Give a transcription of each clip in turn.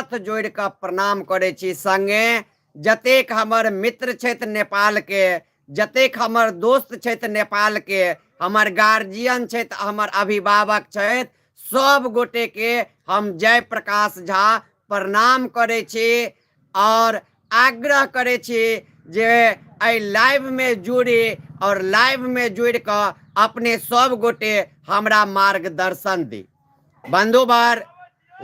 हाथ जोड़ कऽ प्रणाम करै छी। संगे जतेक हमर मित्र छथि नेपाल के, जतेक हमर दोस्त छथि नेपाल के, हमर गार्जियन छथि, हमर अभिभावक छथि, सब गोटे के हम जय प्रकाश झा प्रणाम करै छी और आग्रह करै छी जे एहि लाइव में जुड़ी और लाइव में जुड़ कऽ अपने सब गोटे हमरा मार्गदर्शन दी। बंधुवर,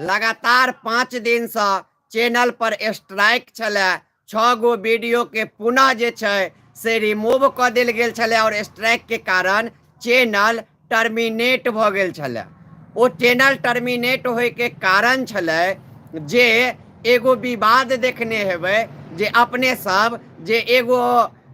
लगातार 5 दिन से चैनल पर स्ट्राइक छलै, 6 गो वीडियो के पुनः जे छै से रिमूव कऽ देल गेल छलै और स्ट्राइक के कारण चैनल टर्मिनेट भऽ गेल छलै। ओ चैनल टर्मिनेट होय के कारण छलै जे एगो विवाद देखने हेबै जे अपने सब जे एगो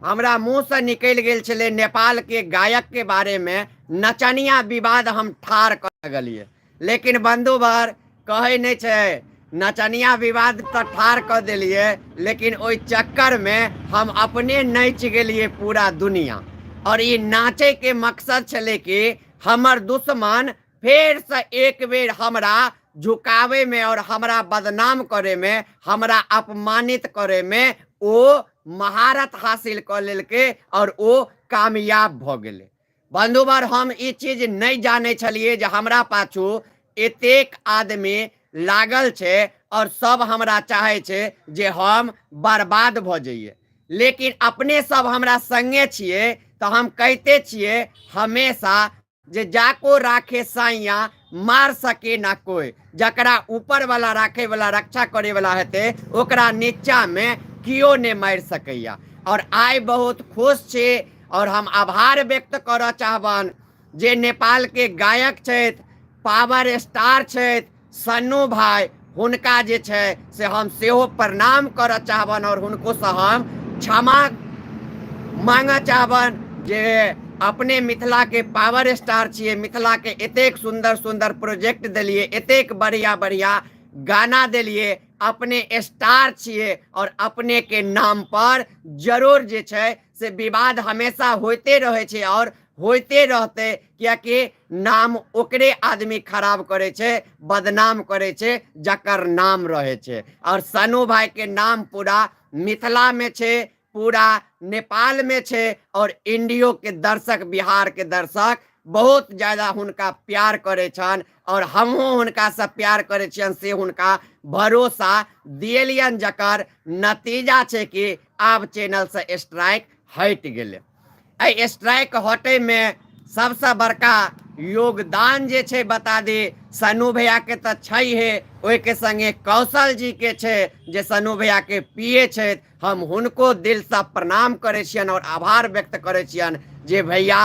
हमरा मुंह से निकलि गेल छलै नेपाल के गायक के बारे में नचनिया विवाद हम ठार कर लगलिए। लेकिन बंधुवर कहे नहीं छै, नचनिया विवाद तो ठार कर दिलिए, लेकिन ओई चक्कर में हम अपने नाच गेलिए पूरा दुनिया। और ये नाचे के मकसद छले कि हमर दुश्मन फिर से एक बेर हमरा झुकावे में और हमरा बदनाम करे में, हमरा अपमानित करे में ओ महारत हासिल कर लेलके और ओ कामयाब भ गेले। बंधुवर, हम ई चीज नहीं जाने छलिए जे हमरा पाछू एतेक आदमी लागल छे और सब हमरा चाहे छे जे हम बर्बाद भ जाइए। लेकिन अपने सब हमरा संगे छिए तो हम कहते छिए हमेशा जे जाको राखे साइया मार सके ना कोई। जकरा ऊपर वाला राखे वाला, रक्षा करे वाला हेते ओकरा नीचा में कियो ने मार सकैया। और आइ बहुत खुश छे और हम आभार व्यक्त कर चाहबन जे नेपाल के गायक छथि, पावर स्टार छथि सन्नू भाई, हुनका जे छे से हम सेहो प्रणाम कर चाहबन और हुनको से हम क्षमा मांग चाहबन जे अपने मिथिला के पावर स्टार छिए, मिथिला के एतेक सुंदर सुंदर प्रोजेक्ट दिलिए, एतेक बढ़िया बढ़िया गाना दिलिए, अपने स्टार छिए और अपने के नाम पर जरूर जे छे से विवाद हमेशा होते रहे छे और होते रहते, क्योंकि नाम ओकरे आदमी खराब करे छे, बदनाम करे छे जकर नाम रहे छे। और सन्नू भाई के नाम पूरा मिथिला में छे, पूरा नेपाल में छे और इंडियो के दर्शक, बिहार के दर्शक बहुत ज्यादा हुनका प्यार करे छन और हमहू हुनका से प्यार करे छन से हुनका भरोसा दिलियन, जकर नतीजा छे कि आब चैनल से स्ट्राइक हट गेले। ए स्ट्राइक हटे में सबसे बड़का योगदान जे छे बता दी सन्नू भैया के तो छै है, ओई के संगे कौशल जी के छे जे सन्नू भैया के पिए छे। हम हुनको दिल से प्रणाम करे छियन और आभार व्यक्त करे छियन जे भैया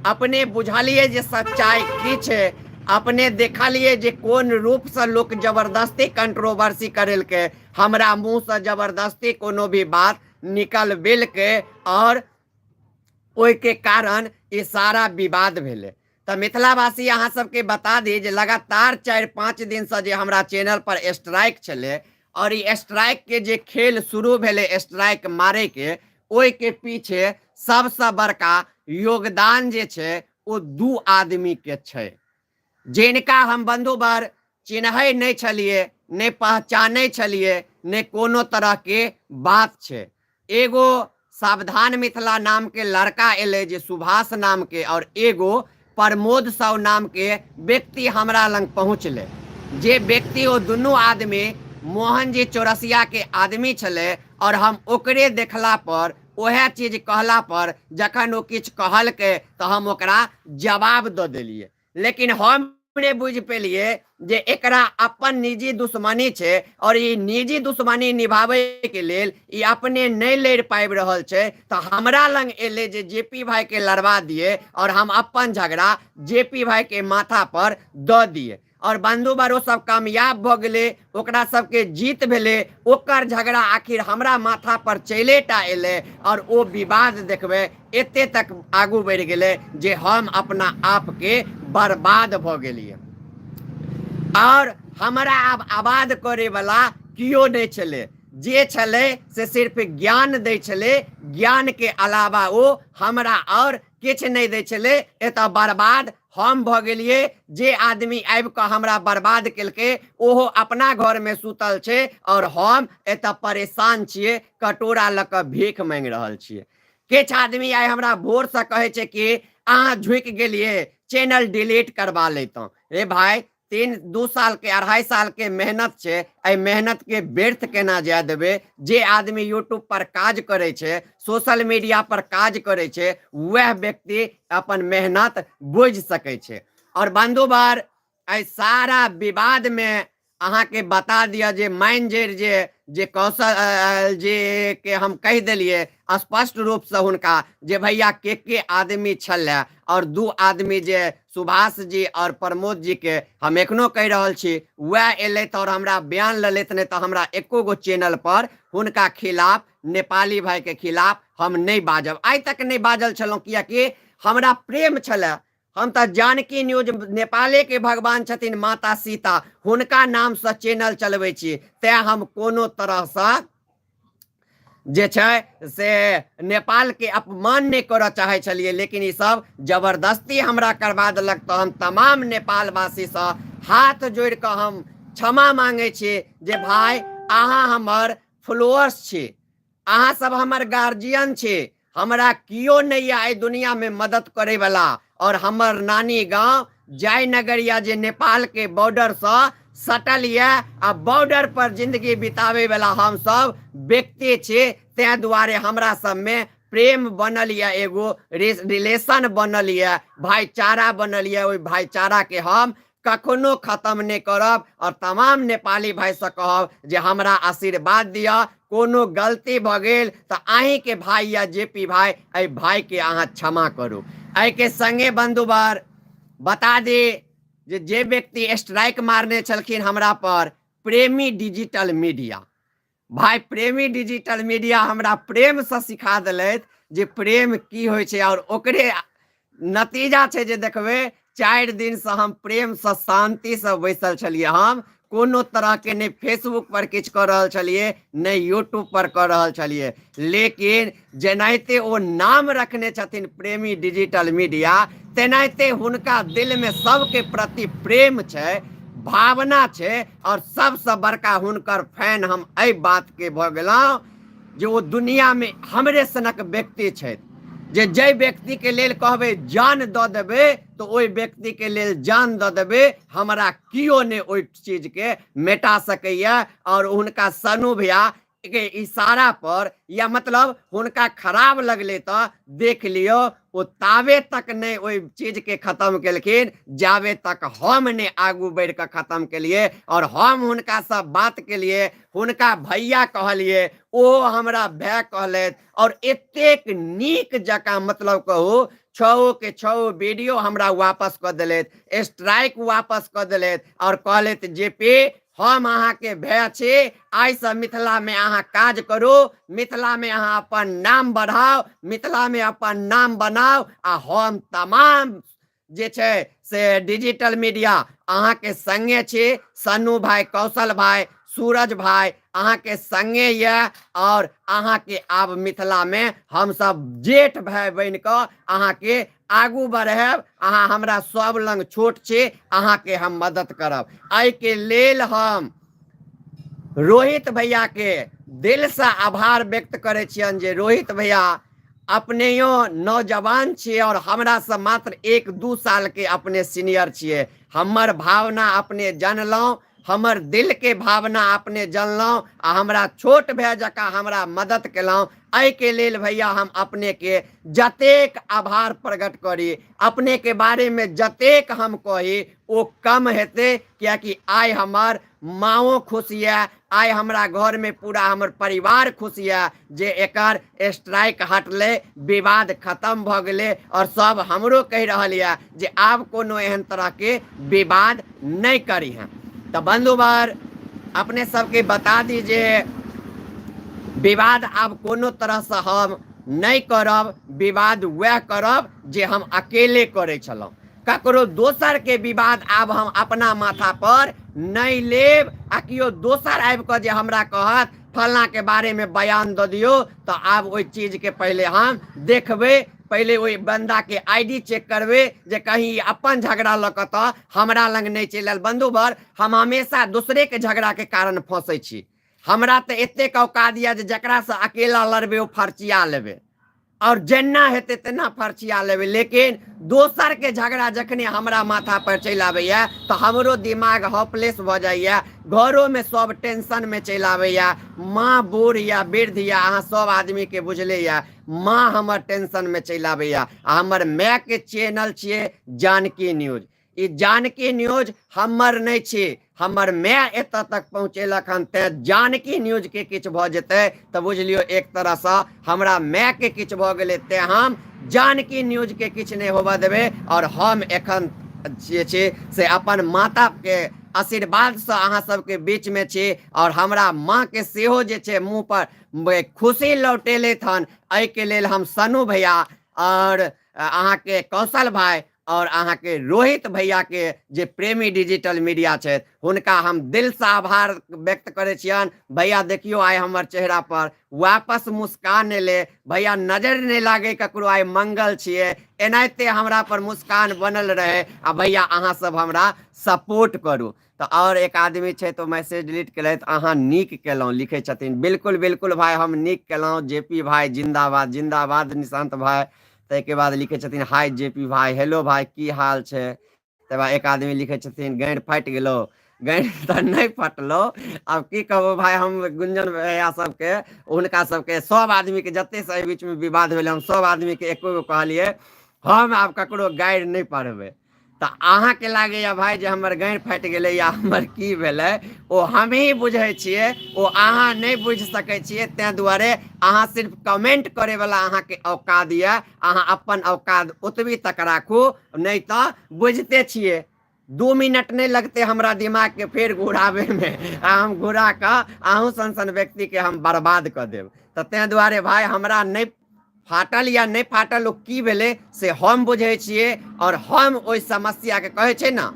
अपने बुझलिए जे सच्चाई की छे, अपने देखलिए जे कोन रूप से लोग जबरदस्ती कंट्रोवर्सी करेल के, हमरा मुंह से जबरदस्ती कोनो भी बात निकल बेल के और ओई के कारण ये सारा विवाद भेले। तो मिथिलावासी अहाँ सबके बता दी जे लगातार 4-5 दिन से जे हमरा चैनल पर स्ट्राइक चले और ये स्ट्राइक के जे खेल शुरू भेले स्ट्राइक मारे के, ओई के पीछे सबसे बड़का योगदान जे छे वो 2 आदमी के छे, जिनका हम बंधुवर चिन्है नहीं छलिए, ने पहचानै छलिए, ने कोनो तरह के बात छे। एगो सावधान मिथिला नाम के लड़का एले जे सुभाष नाम के, और एगो प्रमोद साव नाम के व्यक्ति हमरा लंग पहुँचले। जे व्यक्ति वो दुनू आदमी मोहन जी चौरसिया के आदमी छले और हम ओकरे देखला पर, ओहे चीज कहला पर जखन वो किछ कहल के तो हम ओकरा जवाब दे दिलिए। लेकिन हम ने बुझ पेलिए जे एकरा अपन निजी दुश्मनी छे और ये निजी दुश्मनी निभावे के लेल ये अपने नहीं लड़ पाबि रहल छे, तो हमरा लंग एले जे जेपी भाई के लड़वा दिए और हम अपन झगड़ा जेपी भाई के माथा पर द दिए। और बंधुवर सब कामयाब भ गेले, ओकरा सबके जीत भेले, ओकर झगड़ा आखिर हमरा माथा पर चलेटा एले और वो विवाद देखबे एते तक आगू बढ़ गेले जे हम अपना आप के बर्बाद भ गेलिए। और हमरा अब आबाद करे वाला कियो नहीं छले, जे छले से सिर्फ ज्ञान दे छले, ज्ञान के अलावा वो हमरा और किछ नहीं दै छलै, एतऽ बर्बाद हम भऽ गेलिए। जे आदमी आबि कऽ हमरा बर्बाद केलकै ओहो अपना घर में सुतल छै और हम एतऽ परेशान छियै, कटोरा लऽ कऽ भीख मांगि रहल छियै। किछ आदमी आइ हमरा भोर से कहै छै कि अहाँ झुकि गेलिए, चैनल डिलीट करवा लेतौं। रे भाई, 2 साल के 2.5 साल के मेहनत छै, एहि मेहनत के व्यर्थ केना जाय देबै? जे आदमी यूट्यूब पर काज करे छै, सोशल मीडिया पर काज करे छै, वह व्यक्ति अपन मेहनत बुझि सकै छै। और बंधुवर, एहि सारा विवाद में अहाँ के बता दिया जे मान जे कौशल जी के हम कह दिलिए स्पष्ट रूप से हुनका जे भैया के आदमी छलै, और 2 आदमी जे सुभाष जी और प्रमोद जी के हम एखनो कह रहल छी, वह एलैथ और हमरा बयान लेलैथ, नहीं तो हमरा एको गो चैनल पर हुनका खिलाफ, नेपाली भाई के खिलाफ हम नहीं बाजब। आइ तक नहीं बाजल छलौं, कियाकि हमरा प्रेम छलै। हम तो जानकी न्यूज, नेपाले के भगवान छथिन माता सीता, हुनका नाम से चैनल चलबै छी, तैं हम कोनो तरह से जे छै से नेपाल के अपमान नहीं करऽ चाहे छलिए। लेकिन ई सब जबरदस्ती हमरा करवा देलक, तो हम तमाम नेपाल वासी से हाथ जोड़ कऽ हम क्षमा मांगे छी जे भाई अहाँ हमर फॉलोअर्स छी, अहाँ सब हमर गार्जियन छी, हमरा कियो नहीं है एहि दुनिया में मदद करे वाला। और हमर नानी गांव जयनगरिया जे नेपाल के बॉर्डर से सटल ये, आ बॉर्डर पर जिंदगी बितावे वाला हम सब व्यक्ति छे, ते दुआरे हमरा सब में प्रेम बनल ये, एगो रिलेशन बनल ये, भाईचारा बनल ये। ओइ भाईचारा के हम कखनो खत्म नहीं करब, और तमाम नेपाली भाई से कहब जे हमरा आशीर्वाद दिया। कोनो गलती भ गेल तो अहीं के भाई या जेपी भाई, एहि भाई के अहाँ क्षमा करू। एहि के संगे बंधुवर बता दे जे व्यक्ति स्ट्राइक मारने छलखिन हमरा पर, प्रेमी डिजिटल मीडिया, भाई प्रेमी डिजिटल मीडिया हमरा प्रेम से सिखा दिलैथ जे प्रेम की होइ छै, और ओकरे नतीजा छै जे देखबै 4 दिन से हम प्रेम से शांति से बैसल छलिए। हम कोनो तरह के नहीं फेसबुक पर किछ कर रहल छलिए, नहीं यूट्यूब पर कर रहल छलिए। लेकिन जेनाहिते ओ नाम रखने छथिन प्रेमी डिजिटल मीडिया, तेनाहिते हुनका दिल में सबके प्रति प्रेम छै, भावना छै, और सबसे बड़का हुनकर फैन हम एहि बात के भ गेलौं जे ओ दुनिया में हमरे सनक व्यक्ति छै, जे जय व्यक्ति के लेल कहबे जान द देबे तो ओइ व्यक्ति के लेल जान द देबे, हमरा कियो ने ओइ चीज के मेटा सकैया। और हुनका सनू भैया के इशारा पर, या मतलब हुनका खराब लगले तो देख लियो, वो तावे तक नहीं ओइ चीज के खत्म केलखिन जावे तक हम ने आगू बढ़ के खत्म के लिए। और हम हुनका सब बात के लिए हुनका भैया कहलिए, ओ हमरा भाई कहलैथ, और एतेक नीक जका मतलब कहू 6 के 6 वीडियो हमरा वापस क देलैथ, स्ट्राइक वापस क देलैथ, और कहलैथ जेपी हम अहाँ के भय छी, आई से मिथिला में अहाँ काज करू, मिथिला में अहाँ अपन नाम बढ़ाओ, मिथिला में अपन नाम बनाओ, आ हम तमाम जे छै से डिजिटल मीडिया अहाँ के संगे छी। सन्नू भाई, कौशल भाई, सूरज भाई अहाँ के संगे ये, और अहाँ के आब मिथिला में हम सब जेठ भाई बन के अहाँ के आगू बढ़ब। अहाँ हमरा सब लंग छोट छी, अहाँ के हम मदद करब। एहि के लेल हम रोहित भैया के दिल से आभार व्यक्त करे छियन जे रोहित भैया अपनेयो नौजवान छिए, और हमरा से मात्र 1-2 साल के अपने सीनियर छिए। हमर भावना अपने जानलौं, हमर दिल के भावना अपने जानलौं, आ हमरा छोट भै जका हमरा मदद केलौं। एहि के लेल भैया हम अपने के जतेक आभार प्रकट करी, अपने के बारे में जतेक हम कही ओ कम हेते, कियाकि आइ हमर माओ खुश ये, आइ हमरा घर में पूरा हमर परिवार खुश ये जे एकर स्ट्राइक हटले, विवाद खत्म भ गेले, और सब हमरो कह रहल ये जे आब कोनो एहन तरह के विवाद नहीं करी हैं। तो बंधुवर अपने सबके बता दीजिए, विवाद आब कोनो तरह से हम नहीं करब, विवाद वह करब जे हम अकेले करे छलौं। ककरो दोसर के विवाद आब हम अपना माथा पर नहीं लेब। आ कियो दोसर आबि के जे हमरा कहत फलना के बारे में बयान द दियो, तो आब ओइ चीज के पहले हम देखबे पहले वही बंदा के आईडी चेक करबे जे कहीं अपन झगड़ा लक तो हमरा लंग नहीं चलल। बंधुवर, हम हमेशा दूसरे के झगड़ा के कारण फंसे छी। हमरा तो एतेक औकात यऽ जे जकरा से अकेला लड़बे ओ फर्चिया लेबे और जेना हेते तेना फर्चिया लेबे। लेकिन दोसर के झगड़ा जखने हमरा माथा पर चलि आबैया तो हमरो दिमाग हॉपलेस भ जाइया। घरों में सब टेंशन में चलि आबैया। माँ बूढ़ या वृद्ध या अहाँ सब आदमी के बुझले या माँ हमर टेंशन में चलि आबैया। हमर माय के चैनल छिए जानकी न्यूज। ई जानकी न्यूज हमर नहीं छी, हमर माय एत तक पहुँचेलक हन। ते जानकी न्यूज के किछ भ जेतै तो बुझलियो एक तरह से हमरा माय के किछ भ गेलै। ते हम जानकी न्यूज के किछ नहीं होबा देबे। और हम एखन जे से अपन माता के आशीर्वाद से अहाँ सबके बीच में छी। और हमरा माँ के सेहो जे छे मुँह पर खुशी लौटेले हन। एहि के लेल हम सनू भैया और अहाँ के कौशल भाई और अहाँ के रोहित भैया के जे प्रेमी डिजिटल मीडिया छे हुनका हम दिल से आभार व्यक्त करे छियन। भैया देखियो आइ हमर चेहरा पर वापस मुस्कान एले। भैया नजर नहीं लागे ककरो आइ मंगल छिए, एनाहिते हमरा पर मुस्कान बनल रहे। आ भैया अहाँ सब हमरा सपोर्ट करू। तो और एक आदमी छे तो मैसेज डिलीट केले अहाँ नीक केलौं लिखे छथिन। बिल्कुल बिल्कुल भाई हम नीक केलौं। जेपी भाई जिंदाबाद जिंदाबाद। निशांत भाई के बाद लिखे छथिन हाय जेपी भाई, हेलो भाई की हाल छे। तब एक आदमी लिखे छथिन गांड फाट गेलो। गांड तो नहीं फटलो, अब की कहबो भाई। हम गुंजन भैया सबके उनका सबके सब आदमी के जते से बीच में विवाद भेल हम सब आदमी के एको गो कहलिए हम आब ककरो गाइड नहीं पढ़बे। तो अहाँ के लागे या भाई जे हमर गांड फाट गेले या हमर की भेले ओ हम ही बुझे छिए, ओ अहाँ नहीं बुझ सके छिए। ते दुआरे अहाँ सिर्फ कमेंट करे वाला अहाँ के औकात या अहाँ अपन औकात ओतबी तक राखू। नहीं तो बुझते छिए 2 मिनट नहीं लगते हमरा दिमाग के फिर घुरावे में। हम घुरा का अहूँ सन व्यक्ति के हम बर्बाद कर देव। तो ते दुआरे भाई हमरा नहीं फाटल या नहीं फाटल ओ की भेले से हम बुझे छिए। और हम ओई समस्या के कहे छे ना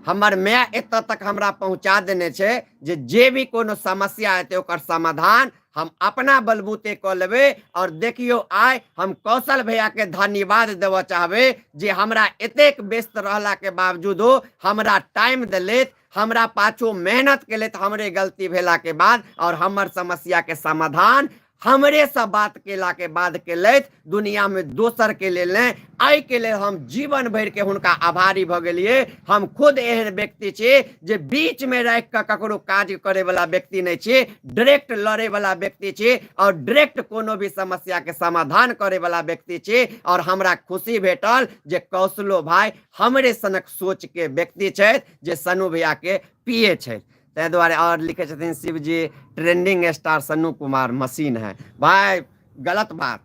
हमर माय एत तक हमरा पहुंचा देने छे जे भी कोनो समस्या हेते ओकर समाधान हम अपना बलबूते क लेबे। और देखियो आइ हम कौशल भैया के धन्यवाद देव चाहबे जे हमरा एतेक व्यस्त रहला के बावजूदो हमरा टाइम देलेत, हमरा पाछू मेहनत केलेत हमरे गलती भेला के बाद। और हमर समस्या के समाधान हमरे से बात केला के बाद केलैत, दुनिया में दोसर के लेल नहीं। आई के लेल हम जीवन भर के हुनका आभारी भ गेलिए। हम खुद एहन व्यक्ति छे जे बीच में रह के ककरो काज करे वाला व्यक्ति नहीं छे, डायरेक्ट लड़े वाला व्यक्ति छे और डायरेक्ट कोनो भी समस्या के समाधान करे वाला व्यक्ति छे। और हमरा खुशी भेटल जे कौशलो भाई हमरे सनक सोच के व्यक्ति छे जे सनू भैया के पिए छे। ते द्वारे और लिखे छथिन Shiv ji trending star Sannu Kumar machine है। भाई गलत बात,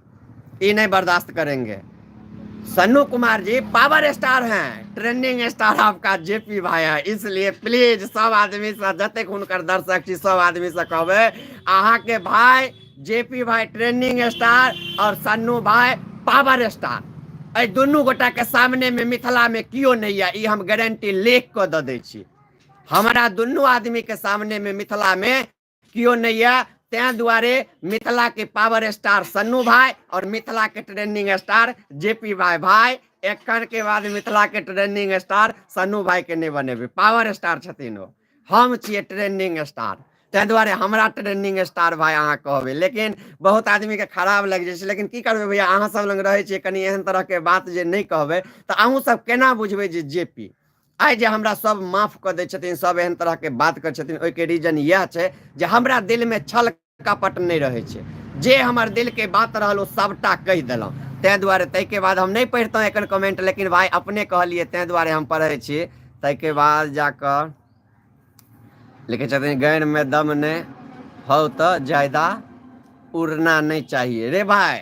ये नहीं बर्दाश्त करेंगे। सन्नू कुमार जी पावर स्टार हैं, ट्रेंडिंग स्टार आपका जेपी भाई है। इसलिए प्लीज सब आदमी से जतेक हुनकर दर्शक छी सब आदमी से कहबे अहाँ के भाई जेपी भाई ट्रेंडिंग स्टार और सन्नू भाई पावर स्टार। ए दुनू गोटा के सामने में मिथिला में कियो नहीं है, ई हम गारंटी लेख के द दै छी। हमारा दुनू आदमी के सामने में मिथिला में क्यों नहीं है। ते दुआरे मिथिला के पावर स्टार सन्नू भाई और मिथिला के ट्रेंडिंग स्टार जेपी भाई। भाई एक के बाद मिथिला के ट्रेंडिंग स्टार सन्नू भाई के नहीं बनेबे, पावर स्टार छथिन ओ, हम छिए ट्रेंडिंग स्टार। ते दुआरे हमरा ट्रेंडिंग स्टार भाई अहाँ कहबे। लेकिन बहुत आदमी के खराब लग जाए, लेकिन की करबे भैया अहाँ सब लग रहे छिए कनी एहन तरह के बात जे नहीं कहबे तो अहूँ सब केना बुझबे जे जेपी आई जे हमरा सब माफ कर दे छथिन, सब एहन तरह के बात कर छथिन। ओइ के रीजन यह छे जे हमरा दिल में छल कपट नहीं रहे छे। जे हमर दिल के बात रहल ओ सबटा कह देलौं। ते दुआरे तै के बाद हम नहीं पढ़तौ एकर कमेंट, लेकिन भाई अपने कहलिए ते दुआरे हम पढ़े छी। तै के बाद जाकर लिखे छथिन गैर में दम ने हो तो ज्यादा उड़ना नहीं चाहिए। रे भाई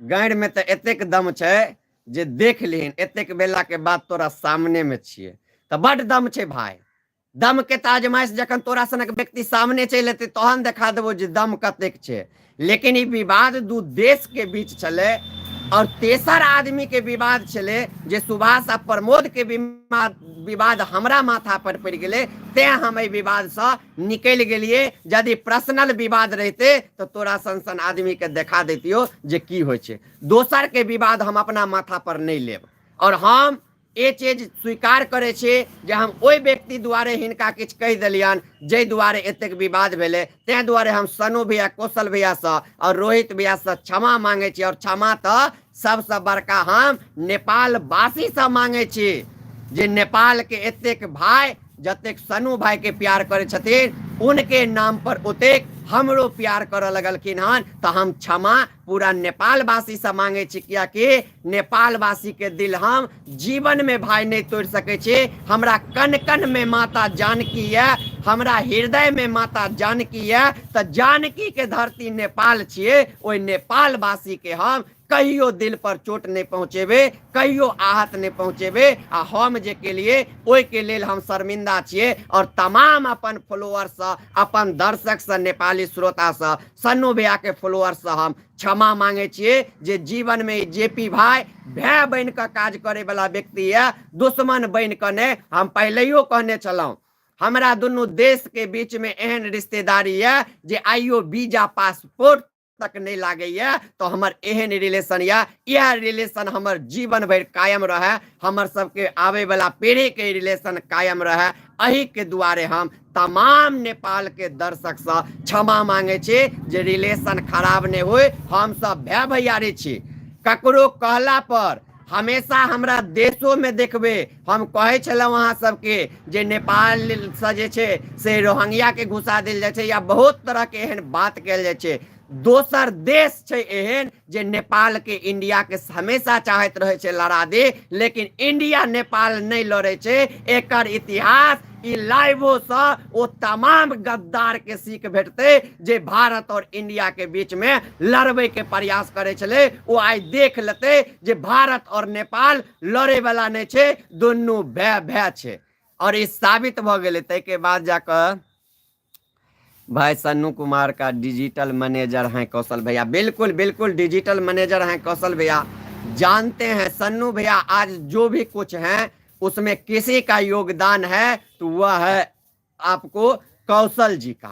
गैर में तो एतेक दम छे जे देख लीन, एतेक बेला के बाद तोरा सामने में छिए तो बड़ दम छे भाई। दम के आजमाइश जखन तोरा सनक व्यक्ति सामने चल एते तहन देखा देबो जे दम कतेक छे। लेकिन ई विवाद दू देश के बीच चले, और तेसर आदमी के विवाद छे जे सुभाष आ प्रमोद के विवाद हमरा माथा पर पड़ गए, ते हम विवाद से निकल गेलिए। यदि पर्सनल विवाद रहते तो तोरा सन आदमी के देखा देतियो जे की होय छे। दोसर के विवाद हम अपना माथा पर नहीं लेब। और हम ये चीज स्वीकार करे छे जे हम ओई व्यक्ति द्वारे हिनका किछ कह देलियन जे द्वारे एतेक विवाद भेले, ते द्वारे हम सनु भैया, कौशल भैया से और रोहित भैया से क्षमा मांगे छी। और क्षमा तो सबसे बड़का हम नेपाल वासी से मांगे छी जे नेपाल के एतेक भाई जतेक सनु भाई के प्यार करे छथिन, उनके नाम पर ओतेक हमरो प्यार करे लगलखिन हन। तो हम क्षमा पूरा नेपाल वासी से मांगे छी, किया कि नेपाल वासी के दिल हम जीवन में भाई नहीं तोड़ सके छी। हमरा कन कन में माता जानकी है, हमरा हृदय में माता जानकी है। तो जानकी के धरती नेपाल छिए, ओई नेपाल वासी के हम कहियो दिल पर चोट नहीं पहुँचेबे, कहियो आहत नहीं पहुँचेबे। आ हम जे के लिए ओई के लेल हम शर्मिंदा छिए। और तमाम अपन फॉलोअर से, अपन दर्शक से, नेपाली श्रोता से, सन्नू भैया के फॉलोअर से हम क्षमा मांगे छिए जे जीवन में जेपी भाई भाई बन के काज करे वाला व्यक्ति है, दुश्मन बन के नहीं। हम पहलेयो कहने चलूं, हमरा दोनों देश के बीच में एहन रिश्तेदारी है जे आइयो वीजा पासपोर्ट तक नहीं लागे है। तो हमर एहन रिलेशन या यह रिलेशन हमर जीवन भर कायम रहे, हमर सबके आवे वाला पीढ़ी के रिलेशन कायम रहे। अही के दुआरे हम तमाम नेपाल के दर्शक से क्षमा मांगे छी जे रिलेशन खराब नहीं होए। हम सब भाई भैयारी छी, ककरो कहला पर हमेशा हमरा देशों में देखबे। हम कहे छलहुँ वहाँ सबके जे नेपाल से जे छे से रोहिंग्या के घुसा दिल जाए छे या बहुत तरह के एहन बात कल जाए छे। दोसर देश छे एहन जे नेपाल के इंडिया के हमेशा चाहत रहे छे लड़ा दे, लेकिन इंडिया नेपाल नहीं लड़े छे। एकर इतिहास ई लाइवो से वो तमाम गद्दार के सीख भेटते जे भारत और इंडिया के बीच में लड़बे के प्रयास करे छले। वो आज देख लेते जे भारत और नेपाल लड़े वाला नहीं छे, दोनों भय भय छे। और ई साबित भ गेले। तै के बाद जाकर भाई सन्नू कुमार का डिजिटल मैनेजर हैं कौशल भैया। बिल्कुल बिल्कुल डिजिटल मैनेजर हैं कौशल भैया। जानते हैं सन्नू भैया आज जो भी कुछ हैं उसमें किसी का योगदान है तो वह है आपको कौशल जी का।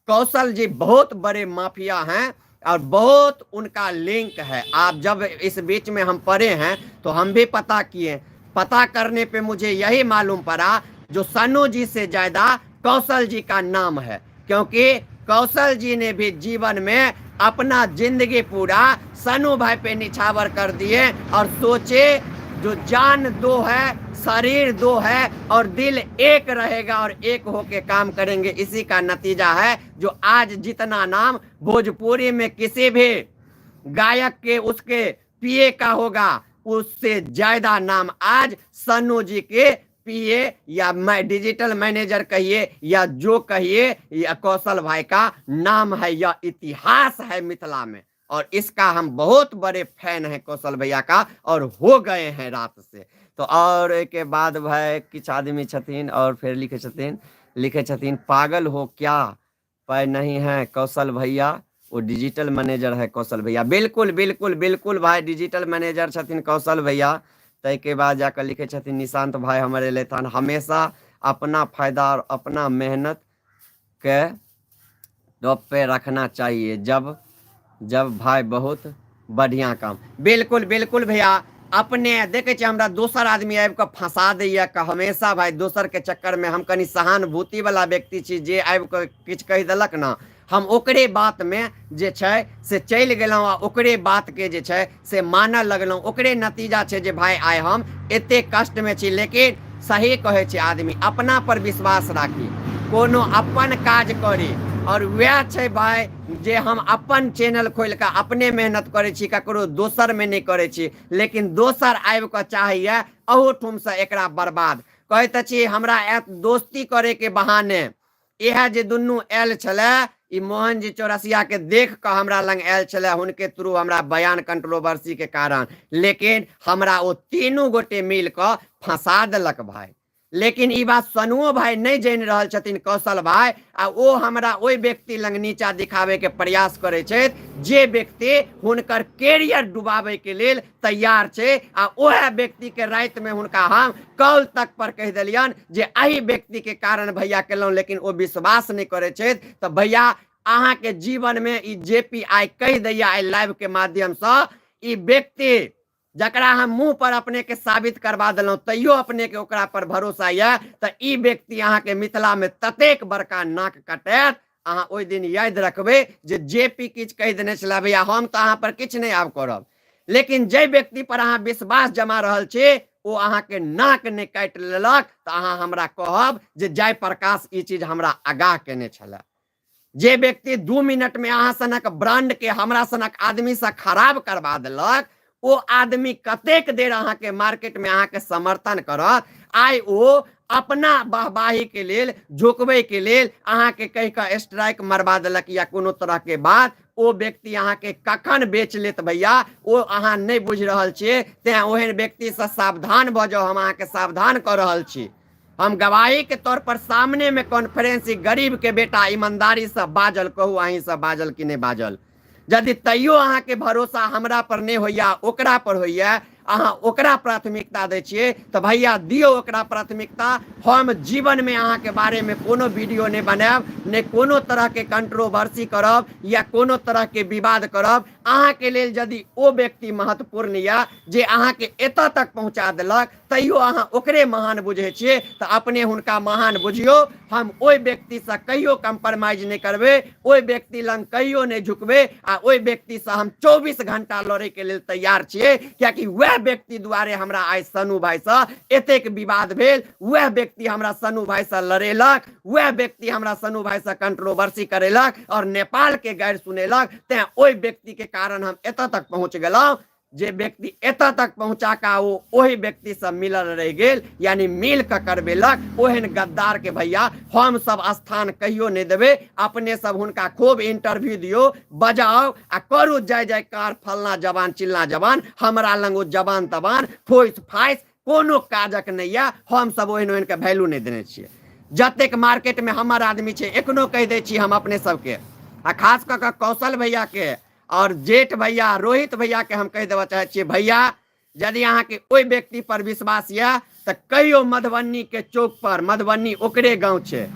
कौशल जी बहुत बड़े माफिया हैं और बहुत उनका लिंक है। आप जब इस बीच में हम पढ़े हैं तो हम भी पता किए, पता करने पे मुझे यही मालूम पड़ा जो सन्नू जी से ज्यादा कौशल जी का नाम है। क्योंकि कौशल जी ने भी जीवन में अपना जिंदगी पूरा सन्नू भाई पे निछावर कर दिए। और सोचे जो जान दो है, शरीर दो है और दिल एक रहेगा और एक होके काम करेंगे, इसी का नतीजा है जो आज जितना नाम भोजपुरी में किसी भी गायक के उसके पीए का होगा, उससे ज्यादा नाम आज सन्नू जी के पीए या डिजिटल मैनेजर कहिए या जो कहिए, या कौशल भाई का नाम है। यह इतिहास है मिथिला में और इसका हम बहुत बड़े फैन हैं कौशल भैया का और हो गए हैं रात से। तो और के बाद भाई कुछ आदमी छथिन और फिर लिखे छथिन पागल हो क्या, पाए नहीं है कौशल भैया, वो डिजिटल मैनेजर है कौशल भैया। बिल्कुल बिल्कुल बिल्कुल भाई डिजिटल मैनेजर छथिन कौशल भैया। तय के बाद जाकर लिखे छथिन निशांत भाई हमारे लेथान हमेशा अपना फायदा और अपना मेहनत के टॉप पे रखना चाहिए। जब भाई बहुत बढ़िया काम। बिल्कुल बिल्कुल भैया। अपने देखे छे हमरा दोसर आदमी आबि के फंसा दैया कि हमेशा भाई दोसर के चक्कर में हम कनी सहानुभूति वाला व्यक्ति छी, जे आबि के किछ कह देलक ना हम ओकरे बात में जे छै से चल गेलहुँ आ ओकरे बात के जे छै से मानऽ लगलहुँ। ओकरे नतीजा छै जे भाई आइ हम एते कष्ट में छी। लेकिन सही कहे छै आदमी अपना पर विश्वास राखी, कोनो अपन काज करी। और वह छै भाई जे हम अपन चैनल खोल के अपने मेहनत करे छी, ककरो दोसर में नहीं करे छी। लेकिन दोसर आबि के चाहिए अहूठुम से एकरा बर्बाद कहत छी। हमरा दोस्ती करे के बहाने यह जे दुनू आयल छले, ई मोहन जी चौरसिया के देख के हमरा लंग आयल छले, हुनके थ्रू हमरा बयान कंट्रोवर्सी के कारण। लेकिन हमरा वो तीनों गोटे मिल के फंसा देलक भाई। लेकिन ई बात सनुओ भाई नहीं जान रहल छथिन कौशल भाई आ ओ हमरा ओइ व्यक्ति लंग नीचा दिखावे के प्रयास करे छथि जे व्यक्ति हुनकर कैरियर डुबावे के लेल तैयार छे आ ओहे व्यक्ति के रात में हुनका हम कॉल तक पर कह देलियन जे एही व्यक्ति के कारण भैया केलौं लेकिन ओ विश्वास नहीं करे छथि तो भैया अहाँ के जीवन में ई जेपी आई कह दैया आई लाइव के माध्यम से ई व्यक्ति जकरा हम मुंह पर अपने के साबित करवा दिलों तैयो अपने के ओकरा पर भरोसा है तो ई व्यक्ति अहाँ के मिथिला में ततेक बड़का नाक कटैत अहाँ ओइ दिन याद रखबे जे जेपी किछ कह देने छला भैया हम तो अहाँ पर किछ नहीं आब करब लेकिन जे व्यक्ति पर अहाँ विश्वास जमा रहल छे ओ अहाँ के नाक ने काट लेलक तो अहाँ हमरा कहब जे जय प्रकाश ई चीज हमरा आगाह केने छला जे व्यक्ति 2 मिनट में अहाँ सनक ब्रांड के हमरा सनक आदमी से खराब करवा देलक ओ आदमी कतेक देर अहाँ के मार्केट में अहाँ के समर्थन करत आई ओ अपना वाहवाही के लेल झुकबे के लेल अहाँ के कह के स्ट्राइक मरवा देलक या कोनो तरह के बात ओ व्यक्ति अहाँ के कखन बेच लेत भैया ओ अहाँ नहीं बुझ रहल छिए ते ओहन व्यक्ति से सावधान भ जाओ हम अहाँ के सावधान कर रहल छी हम गवाही के तौर पर सामने में कॉन्फ्रेंस गरीब के बेटा ईमानदारी से बाजल कहू अहीं से बाजल कि नहीं बाजल यदि तैयो अहाँ के भरोसा हमरा पर नहीं होइया ओकरा पर होइया अहाँ ओकरा प्राथमिकता दै छिए तो भैया दियो ओकरा प्राथमिकता हम जीवन में अहाँ के बारे में कोनो वीडियो नहीं बनाब ने कोनो तरह के कंट्रोवर्सी करब या कोनो तरह के विवाद करब अहाँ के लेल यदि ओ व्यक्ति महत्वपूर्ण या जे अहाँ के एतऽ तक पहुंचा देलक तैयो अहाँ ओकरे महान बुझे छिए तो अपने हुनका महान बुझियो हम ओइ व्यक्ति से कहियो कंप्रोमाइज नहीं करबे ओइ व्यक्ति लंग कहियो नहीं झुकबे आ ओइ व्यक्ति से हम 24 घंटा लड़े के लेल तैयार छिए कियाकि वह व्यक्ति द्वारे हमरा आई सनु भाई से एतेक विवाद भेल वह व्यक्ति हमरा सनु भाई से लड़ेलक वह व्यक्ति हमरा सनु भाई से कंट्रोवर्सी करेलक और नेपाल के गैर सुनेलक ते ओइ व्यक्ति के कारण हम एतऽ तक पहुंच गेलौं जे व्यक्ति एतऽ तक पहुंचा का वो ओही व्यक्ति से मिलल रह गेल यानी मिल के करबेलक ओहन गद्दार के भैया हम सब स्थान कहियो नहीं देबे अपने सब हुनका खूब इंटरव्यू दियो बजाओ आ करू जय जयकार फलना जवान चिल्ला जवान हमरा लंग ओ जवान तबान फोइस फाइस कोनो काजक नहीं या हम सब ओहन ओहन के वैल्यू नहीं देने छिए जतेक मार्केट में हमर आदमी छे एखनो कह दे छी हम अपने सबके आ खास कऽ कौशल भैया के और जेठ भैया रोहित भैया के हम कह देवा चाहे छिए भैया यदि अहाँ के ओइ व्यक्ति पर विश्वास या तो कहियो मधुबनी के चौक पर मधुबनी ओकरे गांव छे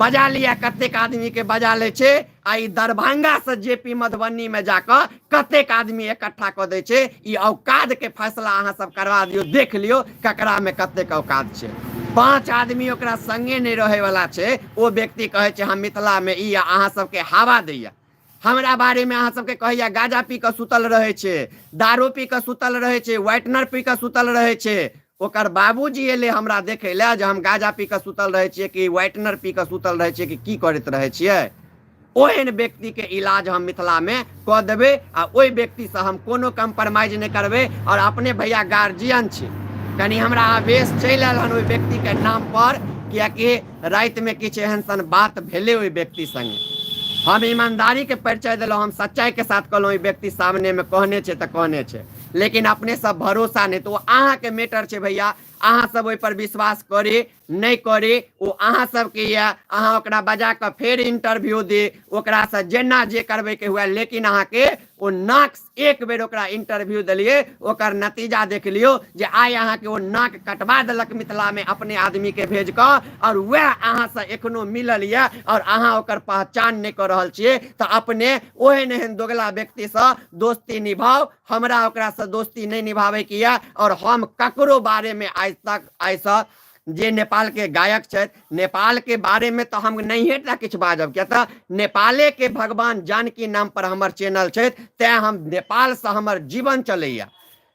बजा लिया कतेक आदमी के बजा ले छे आई दरभंगा से जेपी मधुबनी में जाकर कतेक आदमी इकट्ठा कर दे छे ई औकात के फैसला अहाँ सब करवा दियो देख लियो ककरा में कतेक औकात छे 5 आदमी ओकरा संगे नहीं रहे वाला छे ओ व्यक्ति कहे छे हम मिथिला में ई अहाँ सबके हवा दैया हमरा बारे में अहाँ सबके कहैया गांजा पी के सुतल रहे छे दारू पी के सुतल रहे छे व्हाइटनर पी के सुतल रहे छे ओकर बाबूजी एले हमरा देखे ले जे हम गांजा पी के सुतल रहे छिए कि व्हाइटनर पी के सुतल रहे छिए कि की करत रहे छिए ओहन व्यक्ति के इलाज हम मिथिला में क देबे आ ओइ व्यक्ति से हम कोनो कंप्रोमाइज नहीं करबे और अपने भैया गार्जियन छी कनी हमरा आवेश चल आयल हन ओइ व्यक्ति के नाम पर कियाकि रात में किछ एहन सन बात भेले ओइ व्यक्ति संगे हम ईमानदारी के परिचय दिलों हम सच्चाई के साथ कहलों व्यक्ति सामने में कहने छे तो कहने छे लेकिन अपने सब भरोसा नहीं तो अहाँ के मैटर छे भैया अहाँ सब ओइ पर विश्वास करे नहीं करे वो अहाँ सब के या अहाँ ओकरा बजा के फेर इंटरव्यू दे ओकरा से जेना जे करबे के हुआ लेकिन अहाँ के वो नाक एक बेर ओकरा इंटरव्यू दिलिए ओकर नतीजा देख लियो जे आइ अहाँ के वो नाक कटवा देलक मिथिला में अपने आदमी के भेज कर और वह अहाँ से एखनो मिलल या और अहाँ ओकर पहचान नहीं कर रहल छिए तो अपने ओहन एहन दोगला व्यक्ति से दोस्ती निभाओ हमरा ओकरा से दोस्ती नहीं निभावे किया और हम ककरो बारे में आज तक ऐसा जे नेपाल के गायक छे नेपाल के बारे में तो हम नहीं हेटा किछ बाजब क्या था नेपाले के भगवान जानकी नाम पर हमर चैनल छे ते हम नेपाल से हमर जीवन चलैया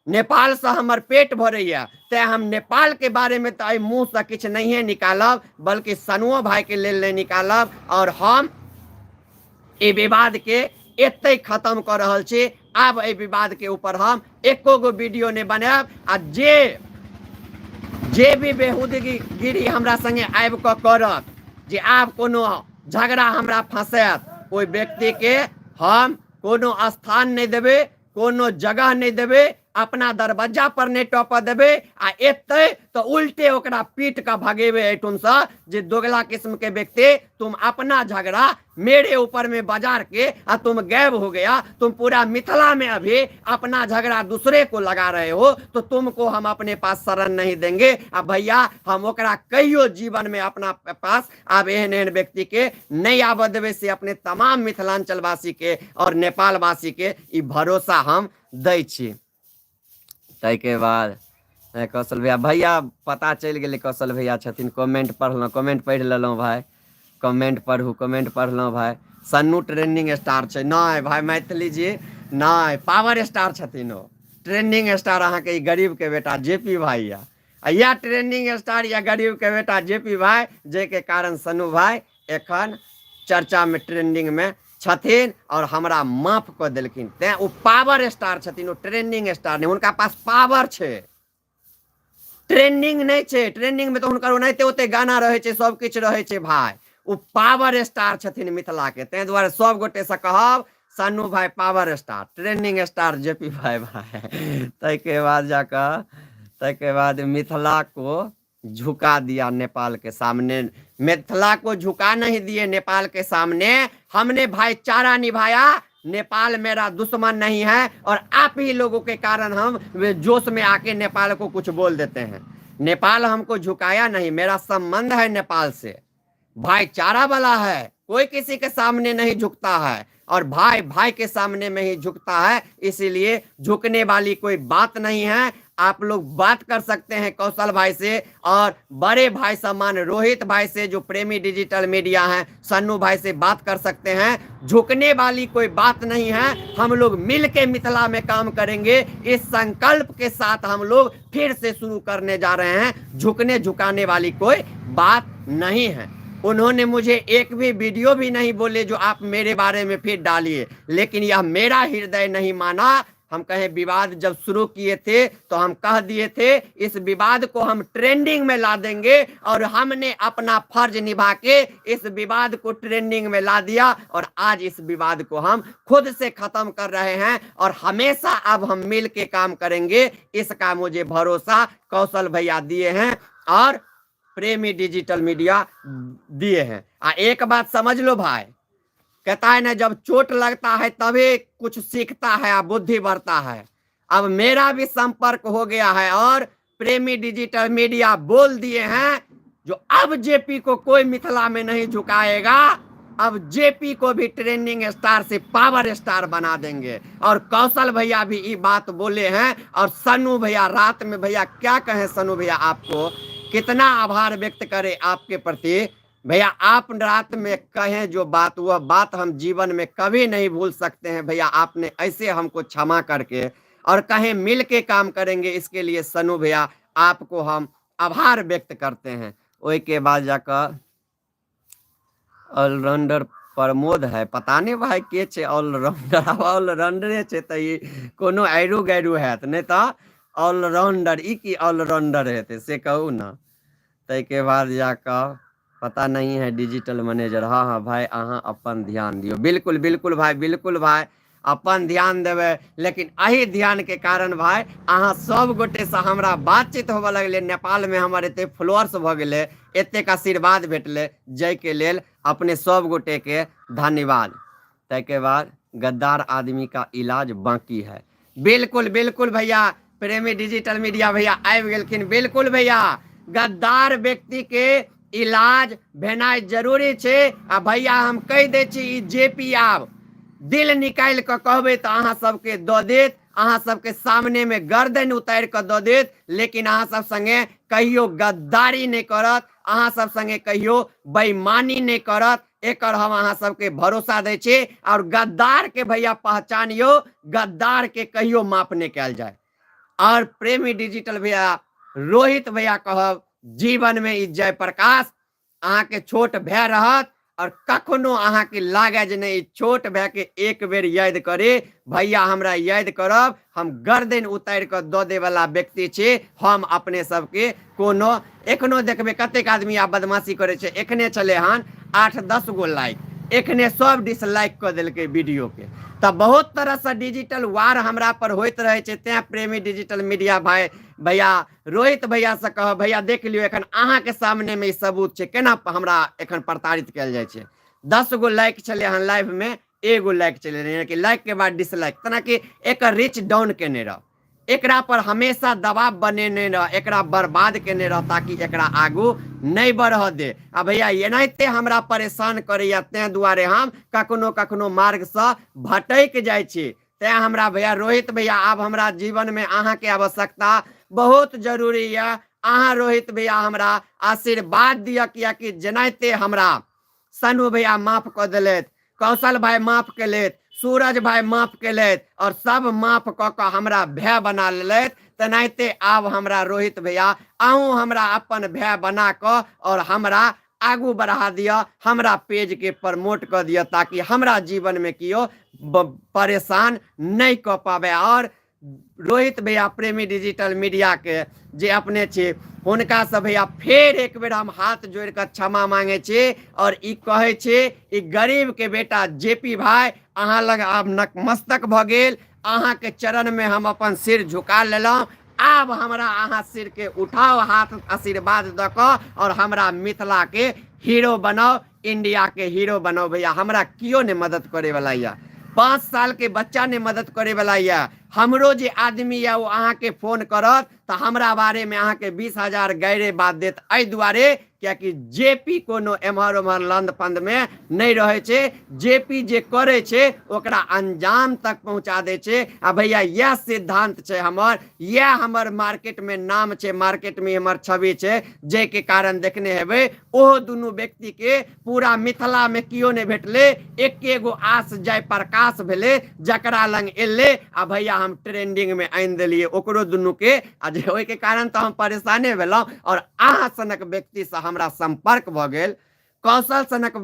नेपाल से हमर पेट भरैया ते हम नेपाल के बारे में तो मुँह से किछ नहीं निकालब बल्कि सनुओ भाई के लेल नहीं निकालब और हम ए विवाद के एते खत्म कर रहल छी आब ए विवाद के ऊपर हम एको गो वीडियो नहीं बनाब आ जे भी बेहुदगिरी हमरा संगे आबि कऽ करत जे आब कोनो झगड़ा हमरा फंसात ओइ व्यक्ति के हम कोनो स्थान नहीं देबे कोनो जगह नहीं देबे अपना दरवाजा पर नहीं टॉप देबे आ एते तो उल्टे ओकरा पीट का भगेबे एठुन से जे दोगला किस्म के व्यक्ति तुम अपना झगड़ा मेरे ऊपर में बाजार के आ तुम गायब हो गया। तुम पूरा मिथिला में अभी अपना झगड़ा दूसरे को लगा रहे हो तो तुमको हम अपने पास शरण नहीं देंगे। अब भैया हम ओकरा कहियो जीवन में अपना पास अब एहन एहन व्यक्ति के नहीं आबे देवे से अपने तमाम मिथिलांचल वासी के और नेपाल वासी के ई भरोसा हम दै छी। तै के बाद कौशल भैया पता चल गए कौशल भैया छथिन। कमेंट पढ़लहुँ, कमेंट पढ़ि लेलहुँ भाई, कमेंट पढ़लहुँ भाई। सन्नू ट्रेंडिंग स्टार छै नहीं भाई, मैथिली जी नहीं, पावर स्टार छथिन ओ। ट्रेंडिंग स्टार अहाँ के गरीब के बेटा जेपी भाई या ट्रेंडिंग स्टार या गरीब के बेटा जेपी भाई, जे के कारण सन्नू भाई एखन चर्चा में ट्रेंडिंग में छथिन और हमरा माफ क देलखिन। तें ओ पावर स्टार छथिन, ओ ट्रेंडिंग स्टार नहीं। उनका पास पावर छै, ट्रेंडिंग नहीं छै। ट्रेंडिंग में तो हुनकर ओनाहिते ओते गाना रहे छै, सब किछ रहे छै भाई। वो पावर स्टार छथिन मिथिला के, तें दुआरे सब गोटे से कहब सन्नू भाई power star, trending star JP भाई भाई। तैके बाद जाकर तैके बाद मिथिला को झुका दिया नेपाल के सामने। मिथिला को झुका नहीं दिए नेपाल के सामने, हमने भाईचारा निभाया। नेपाल मेरा दुश्मन नहीं है और आप ही लोगों के कारण हम जोश में आके नेपाल को कुछ बोल देते हैं। नेपाल हमको झुकाया नहीं, मेरा संबंध है नेपाल से, भाईचारा वाला है, कोई किसी के सामने नहीं झुकता है और भाई भाई के सामने में ही झुकता है। इसीलिए झुकने वाली कोई बात नहीं है। आप लोग बात कर सकते हैं कौशल भाई से और बड़े भाई समान रोहित भाई से जो प्रेमी डिजिटल मीडिया हैं, सन्नू भाई से बात कर सकते हैं। झुकने वाली कोई बात नहीं है। हम लोग मिल के मिथिला में काम करेंगे, इस संकल्प के साथ हम लोग फिर से शुरू करने जा रहे हैं। झुकने झुकाने वाली कोई बात नहीं है। उन्होंने मुझे एक भी वीडियो भी नहीं बोले जो आप मेरे बारे में फिर डालिए, लेकिन यह मेरा हृदय नहीं माना। हम कहे विवाद जब शुरू किए थे तो हम कह दिए थे इस विवाद को हम ट्रेंडिंग में ला देंगे और हमने अपना फर्ज निभा के इस विवाद को ट्रेंडिंग में ला दिया और आज इस विवाद को हम खुद से खत्म कर रहे हैं और हमेशा अब हम मिल के काम करेंगे। इसका मुझे भरोसा कौशल भैया दिए हैं और प्रेमी डिजिटल मीडिया दिए हैं। एक बात समझ लो भाई, कहता है ना जब चोट लगता है तभी कुछ सीखता है, बुद्धि बढ़ता है। अब मेरा भी संपर्क हो गया है और प्रेमी डिजिटल मीडिया बोल दिए हैं जो अब जेपी को कोई मिथिला में नहीं झुकाएगा। अब जेपी को भी ट्रेंडिंग स्टार से पावर स्टार बना देंगे और कौशल भैया भी ये बात बोले हैं। और सन्नू भैया रात में, भैया क्या कहें सन्नू भैया, आपको कितना आभार व्यक्त करें आपके प्रति। भैया आप रात में कहें जो बात, वह बात हम जीवन में कभी नहीं भूल सकते हैं। भैया आपने ऐसे हमको क्षमा करके और कहें मिल के काम करेंगे, इसके लिए सन्नू भैया आपको हम आभार व्यक्त करते हैं। वही के बाद जाकर ऑलराउंडर प्रमोद है, पता नहीं भाई के छे ऑलराउंडर, ऑलराउंडरे छे तो ये कोनो आयरू गैरू है नहीं तो ऑलराउंडर ई की ऑलराउंडर है से कहू ना। तै के बाद जाकर पता नहीं है डिजिटल मैनेजर। हाँ हाँ भाई अहाँ अपन ध्यान दियो, बिल्कुल बिल्कुल भाई, बिल्कुल भाई अपन ध्यान देवे। लेकिन अही ध्यान के कारण भाई अहाँ सब गोटे से हमरा बातचीत होबे लगले, नेपाल में हमारे एते फॉलोअर्स भ गेले, एतेक आशीर्वाद भेटले, जय के लेल अपने सब गोटे के धन्यवाद। तै के बाद गद्दार आदमी का इलाज बाकी है। बिल्कुल बिल्कुल भैया प्रेमी डिजिटल मीडिया भैया आबि गेलखिन। बिल्कुल भैया गद्दार व्यक्ति के इलाज भेनाइ जरूरी छे। आ भैया हम कह दे छी जेपी आब दिल निकाल के कहबे तो अहाँ सबके दऽ देत, अहाँ सबके सामने में गर्दन उतार के दऽ देत। लेकिन अहाँ सब संगे कहियो गद्दारी नहीं करत, अहाँ सब संगे कहियो बेईमानी नहीं करत, एकर हम अहाँ सबके भरोसा दे छी। और गद्दार के भैया पहचानियो, गद्दार के कहियो माफ नहीं कल जाए। और प्रेमी डिजिटल भैया रोहित भैया कहब जीवन में ई जय प्रकाश अहाँ के छोट भय रहत और कखनो अहाँ के लागे जे नहीं छोट भय के एक बेर याद करे। भैया हमरा याद करब, हम गर्दन उतार के दऽ दे वाला व्यक्ति छे। हम अपने सबके कोनो एखनो देखबे कतेक आदमी आ बदमाशी करे छे, एखने चले हन 8-10 गो लाइक, एखने सब डिसलाइक कर दिलकै वीडियो के। तब बहुत तरह से डिजिटल वार हमरा पर होइत रहे छै। तें प्रेमी डिजिटल मीडिया भाई भैया रोहित भैया से कह, भैया देख लियो एखन अहाँ के सामने में ई सबूत छै केना हमरा एखन प्रताड़ित कयल जाइ छै। 10 गो लाइक चले हन लाइव में, एगो लाइक चले रहे कि लाइक के बाद डिसलाइक, तना कि एक रीच डाउन केने रह, एकरा पर हमेशा दबाव बनेने रह, एकरा बर्बाद केने रह ताकि एकरा आगू नहीं बढ़ दे। आ भैया एनाहिते हमरा परेशान करैया, तें दुआरे हम कखनो कखनो मार्ग से भटक जाइ छी। तें हमरा भैया रोहित भैया आब हमरा जीवन में अहाँ के आवश्यकता बहुत जरूरी है। अहाँ रोहित भैया हमरा आशीर्वाद दिया, कियाकि जेनाहिते हमरा सनू भैया माफ कर दिलेत, कौशल भाई माफ केलेत, सूरज भाई माफ केलेत और सब माफ क के हमरा भय बना लेत, तेनाहिते आब हमरा रोहित भैया अहूँ हमरा अपन भय बना क और हमरा आगू बढ़ा दिया, हमरा पेज के प्रमोट कर दिया ताकि हमरा जीवन में कियो परेशान नहीं कर पावे। और रोहित भैया प्रेमी डिजिटल मीडिया के जे अपने छे हुनका से भैया फिर एक बेर हम हाथ जोड़ कर क्षमा मांगे छे और ई कहे छे ई गरीब के बेटा जेपी भाई अहाँ लग आब नतमस्तक भ गेल, अहाँ के चरण में हम अपन सिर झुका लेलहुं। आब हमरा अहाँ सिर के उठाओ, हाथ आशीर्वाद द क और हमरा मिथिला के हीरो बनाओ, इंडिया के हीरो बनाओ। भैया हमरा कियो ने मदद करे वाला या, 5 साल के बच्चा ने मदद करे वाला या, हमरो जे आदमी या वो अहाँ के फोन करत तो हमरा बारे में अहाँ के 20,000 गैरे बात देत। एहि दुआरे कियाकि जेपी कोनो एम्हर उम्हर लंद पंद में नहीं रहे छे, जेपी जे करे छे ओकरा अंजाम तक पहुंचा दे छे। आ भैया यह सिद्धांत छे हमर, यह हमर मार्केट में नाम छे, मार्केट में हमर छवि छे, जे के कारण देखने हेबे ओ दुनू व्यक्ति के पूरा मिथिला में कियो ने भेटले, एकेगो आस जय प्रकाश भेले जकरा लंग एले आ भैया हम ट्रेंडिंग में आन दिलिए ओकरो दुनू के। आ जे ओइ के कारण तो हम परेशाने भेलौं और अहाँ सनक व्यक्ति से हमरा संपर्क भ गेल, कौशल सनक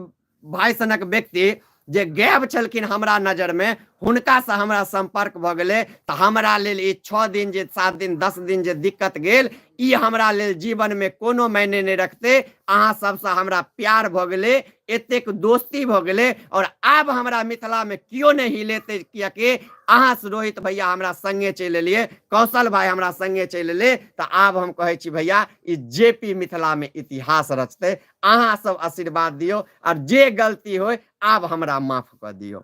भाई सनक व्यक्ति जे गैब छलखिन हमरा नजर में, हुनका से हमरा संपर्क भ गेले तो हमरा लेल ई 6 दिन जे 7 दिन 10 दिन जे दिक्कत गेल ई हमरा लेल जीवन में कोनो मायने नहीं रखते। अहाँ सबसे हमरा प्यार भ गेले, एतेक दोस्ती भ गेले और आब हमरा मिथिला में कियो नहीं हिलेते, कियाकि अहाँ से रोहित भैया हमरा संगे चल लिए, कौशल भाई हमरा संगे चल ले, तो आब हम कहे छी भैया ई जेपी मिथिला में इतिहास रचते। अहाँ सब आशीर्वाद दियो और जे गलती हो आब हमरा माफ कर दियो।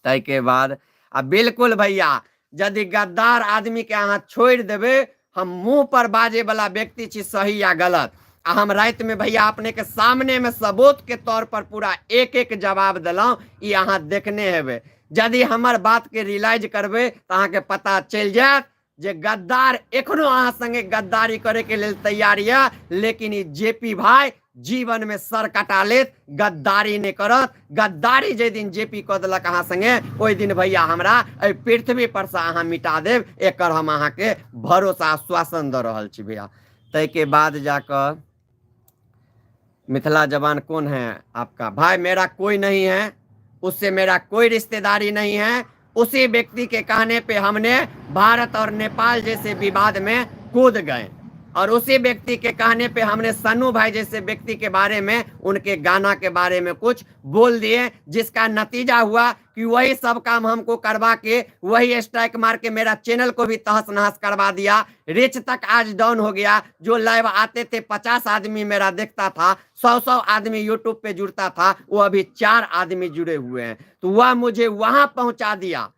तय के बाद आ बिल्कुल भैया यदि गद्दार आदमी के अहाँ छोड़ देबे, हम मुंह पर बाजे वाला व्यक्ति छी सही या गलत, आ हम रात में भैया अपने के सामने में सबूत के तौर पर पूरा एक एक जवाब दिलौं, ई अहाँ देखने हेबे। यदि हमर बात के रियलाइज करबे तो अहाँ के पता चल जात जे गद्दार एखनो अहाँ संगे गद्दारी करे के लेल तैयार या, लेकिन ई जेपी भाई जीवन में सर कटा लेत, गद्दारी नहीं करत। गद्दारी जे दिन जेपी क देलक अहाँ संगे, ओइ दिन भैया हमरा एहि पृथ्वी पर से अहाँ मिटा देब, एकर हम अहाँ के भरोसा आश्वासन द रहल छी भैया। तय के बाद जाकर मिथिला जवान कौन है आपका भाई? मेरा कोई नहीं है, उससे मेरा कोई रिश्तेदारी नहीं है। उसी व्यक्ति के कहने पे हमने भारत और नेपाल जैसे विवाद में कूद गए और उसी व्यक्ति के कहने पे हमने सन्नू भाई जैसे व्यक्ति के बारे में, उनके गाना के बारे में कुछ बोल दिए, जिसका नतीजा हुआ कि वही सब काम हमको करवा के, वही स्ट्राइक मार के मेरा चैनल को भी तहस नहस करवा दिया। रीच तक आज डाउन हो गया। जो लाइव आते थे 50 आदमी मेरा देखता था, 100 आदमी यूट्यूब पे जुड़ता था, वो अभी 4 आदमी जुड़े हुए हैं। तो वह मुझे वहां पहुंचा दिया,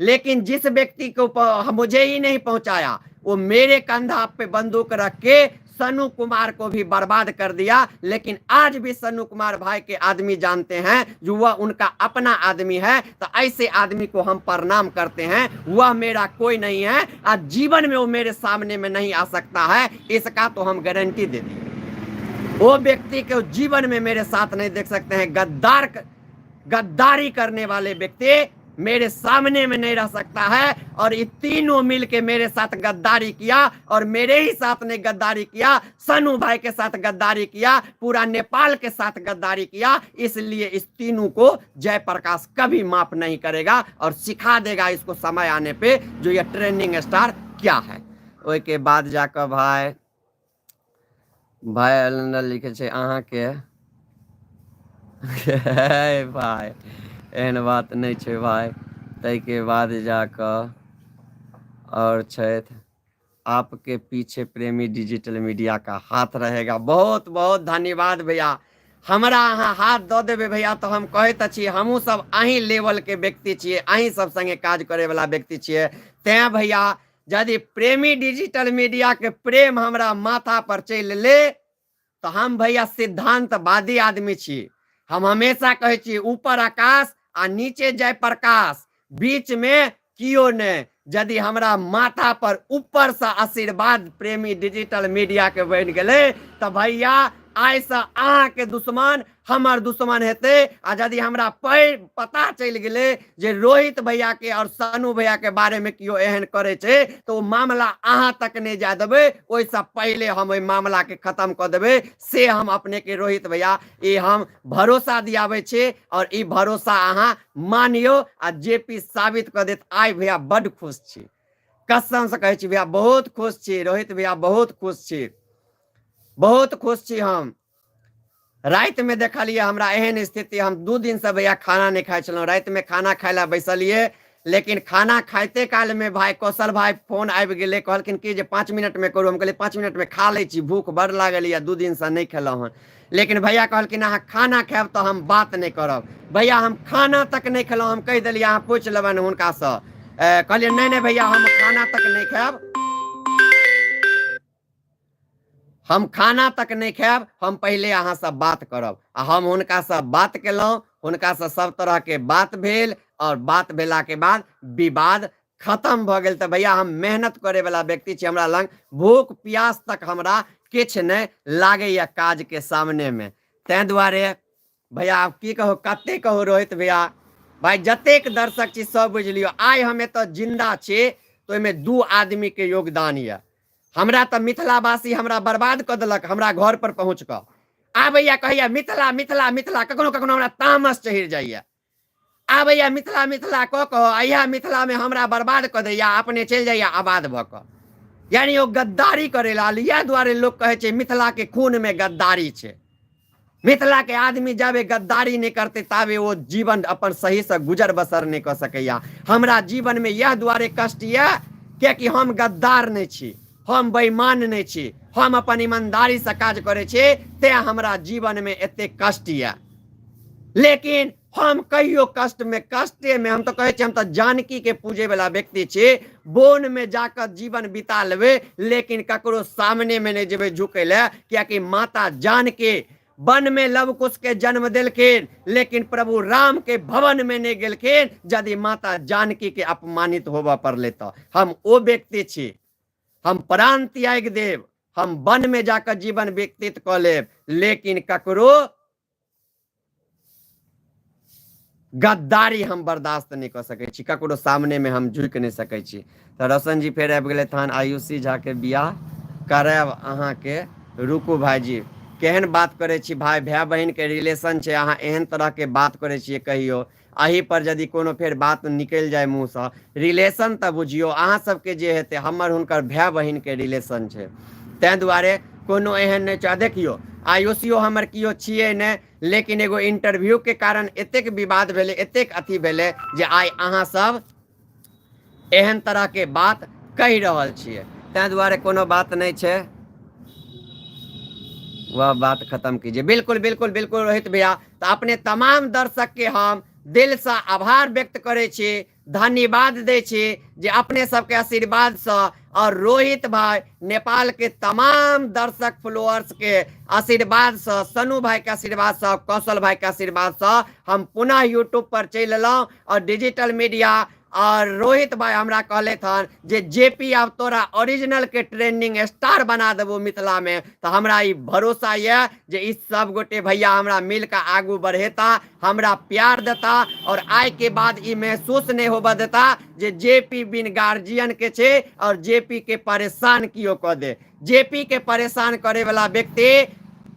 लेकिन जिस व्यक्ति को मुझे ही नहीं पहुंचाया, वो मेरे कंधा पे बंदूक रख के सन्नू कुमार को भी बर्बाद कर दिया। लेकिन आज भी सन्नू कुमार भाई के आदमी जानते हैं जो वह उनका अपना आदमी है, तो ऐसे आदमी को हम प्रणाम करते हैं। वह मेरा कोई नहीं है, आज जीवन में वो मेरे सामने में नहीं आ सकता है, इसका तो हम गारंटी देते हैं। वो व्यक्ति को जीवन में मेरे साथ नहीं देख सकते हैं। गद्दारी करने वाले व्यक्ति मेरे सामने में नहीं रह सकता है। और ये तीनों मिलके मेरे साथ गद्दारी किया और मेरे ही साथ ने गद्दारी किया, सन्नू भाई के साथ गद्दारी किया, पूरा नेपाल के साथ गद्दारी किया। इसलिए इस तीनों को जयप्रकाश कभी माफ नहीं करेगा और सिखा देगा इसको समय आने पे जो ये ट्रेंडिंग स्टार क्या है। ओई के बाद जाकर भाई लिखे छे अहाँ के भाई एहन बात नहीं छै भाई। तै के बाद जाकर और छथि आपके पीछे प्रेमी डिजिटल मीडिया का हाथ रहेगा। बहुत बहुत धन्यवाद भैया। हमरा अहाँ हाथ दऽ देबै भैया तो हम कहैत छी हमहूँ सब अहीं लेवल के व्यक्ति छियै, अहीं सब संगे काज करे वाला व्यक्ति छियै। तें भैया यदि प्रेमी डिजिटल मीडिया के प्रेम हमरा माथा पर चलि ले तो हम भैया सिद्धांतवादी आदमी छी। हम हमेशा कहै छी ऊपर आकाश आ नीचे जय प्रकाश, बीच में कियो नहीं। यदि हमरा माथा पर ऊपर से आशीर्वाद प्रेमी डिजिटल मीडिया के बन गए तो भैया आइ से अहाँ के दुश्मन हमर दुश्मन हेते। आ यदि हमरा पता चल गए जे रोहित भैया के और सनू भैया के बारे में कियो एहन करे छे तो वो मामला अहाँ तक नहीं जा देबे, ओइ से पहले हम ओइ मामला के खत्म कर देबे। से हम अपने के रोहित भैया ये हम भरोसा दियावे छे और ई भरोसा अहाँ मानियो आ जेपी साबित कर देत। आइ भैया बड़ खुश छी, कसम से कहे छी भैया बहुत खुश छी। रोहित भैया बहुत खुश छी, बहुत खुश छी। हम रात में देखलिए हमरा एहन स्थिति, हम 2 दिन से भैया खाना नहीं खाई छलौं। रात में खाना खाय ला बैसलिए, लेकिन खाना खाते काल में भाई कौशल भाई फोन आबि गेले, कहलखिन कि जे 5 मिनट में करू। हम कहलिए 5 मिनट में खा ले छी, भूख बड़ लागल या 2 दिन से नहीं खेलौं हन। लेकिन भैया कहलखिन अहाँ खाना खायब तो हम बात नहीं करब। भैया हम खाना तक नहीं खेलौं, हम कह दिलिए अहाँ पूछ लेबन हुनका से। कहलिए नहीं नहीं भैया हम खाना तक नहीं खायब, हम खाना तक नहीं खायब, हम पहले अहाँ से बात करब। आ हम हुनका से बात केलौं, हुनका से सब तरह के बात भेल और बात भेला के बाद विवाद खत्म भ गेल। तो भैया हम मेहनत करे वाला व्यक्ति छी, हमरा लंग भूख प्यास तक हमरा किछ नहीं लागैया काज के सामने में। तै दुआरे भैया आब की कहू, कते कहू रोहित भैया। भाई जतेक दर्शक छी सब बुझ लियो, आइ हम एत जिंदा छी तो एमे 2 आदमी के योगदान ये। हमरा तो मिथिलावासी हमरा बर्बाद कर देलक हमरा घर पर पहुंच कर। आबैया कहैया मिथिला मिथिला मिथिला, कखनो कखनो हमरा तामस चढ़ि जाइया। आबैया मिथिला मिथिला कह कह अहिया मिथिला में हमरा बर्बाद कर दैया, अपने चल जाइया आबाद भ क। यानी वो गद्दारी करे लाल, इएह दुआरे लोग कहे छै मिथिला के खून में गद्दारी छै। मिथिला के आदमी जाबे गद्दारी नहीं करते ताबे वो जीवन अपन सही से गुजर बसर नहीं कर सकैया। हमरा जीवन में यह दुआरे कष्ट ये कि हम गद्दार नहीं छी, हम बेईमान नहीं छी, हम अपन ईमानदारी से काज करे छी, ते हमरा जीवन में एते कष्ट ये। लेकिन हम कहियो कष्ट में कष्टे में, हम तो कहे छी हम तो जानकी के पूजे वाला व्यक्ति छी। बोन में जाकर जीवन बिता लेबे, लेकिन ककरो सामने में नहीं जेबे झुके ले, क्योंकि माता जानकी वन में लव कुश के जन्म दिलखिन, लेकिन प्रभु राम के भवन में नहीं गेलखिन यदि माता जानकी के अपमानित होबा पड़ले तो। हम ओ व्यक्ति छी, हम प्राण त्याग देव, हम वन में जाकर जीवन व्यतीत क लेब, लेकिन ककरो गद्दारी हम बर्दाश्त नहीं कर सकै छी, ककरो सामने में हम झुक नहीं सकै छी। तो रोशन जी फेर आबि गेलै तहन आयुषी झा के बियाह करायब अहाँ के। रुकू भाईजी, केहन बात करे छी भाई, भाई बहन के रिलेशन छै, अहाँ एहन तरह के बात करे छियै कहियो। अही पर यदि कोनो फेर बात निकल जाए मुँह से, रिलेशन तो बुझियो अहाँ सबके जे हेतै हमर हुनकर भाई बहन के रिलेशन छै। तै दुआरे कोनो एहन नहीं छै। देखियो आयुषियो हमर कियो छियै नहीं, लेकिन एगो इंटरव्यू के कारण एतेक विवाद भेले, एतेक अथी भेले जे आइ अहाँ सब एहन तरह के बात कहि रहल छियै। तै दुआरे कोनो बात नहीं छै, वह बात खत्म कीजिए। बिल्कुल बिल्कुल बिल्कुल रोहित भैया, तो अपने तमाम दर्शक के हम दिल से आभार व्यक्त करे छी, धन्यवाद दे छी जे अपने सबके आशीर्वाद से और रोहित भाई नेपाल के तमाम दर्शक फॉलोअर्स के आशीर्वाद से, सनू भाई के आशीर्वाद से, कौशल भाई के आशीर्वाद से हम पुनः यूट्यूब पर चल एलौं और डिजिटल मीडिया। और रोहित भाई हमरा कहले थन जे जेपी अब तोरा ओरिजिनल के ट्रेंडिंग स्टार बना देबो मिथिला में। तो हमरा ई भरोसा ये जे इस सब गोटे भैया हमरा मिल के आगू बढ़ेता, हमरा प्यार देता और आय के बाद ई महसूस नहीं होबा देता जे जेपी बिन गार्जियन के छे और जेपी के परेशान कियो क दे। जेपी के परेशान करे वाला व्यक्ति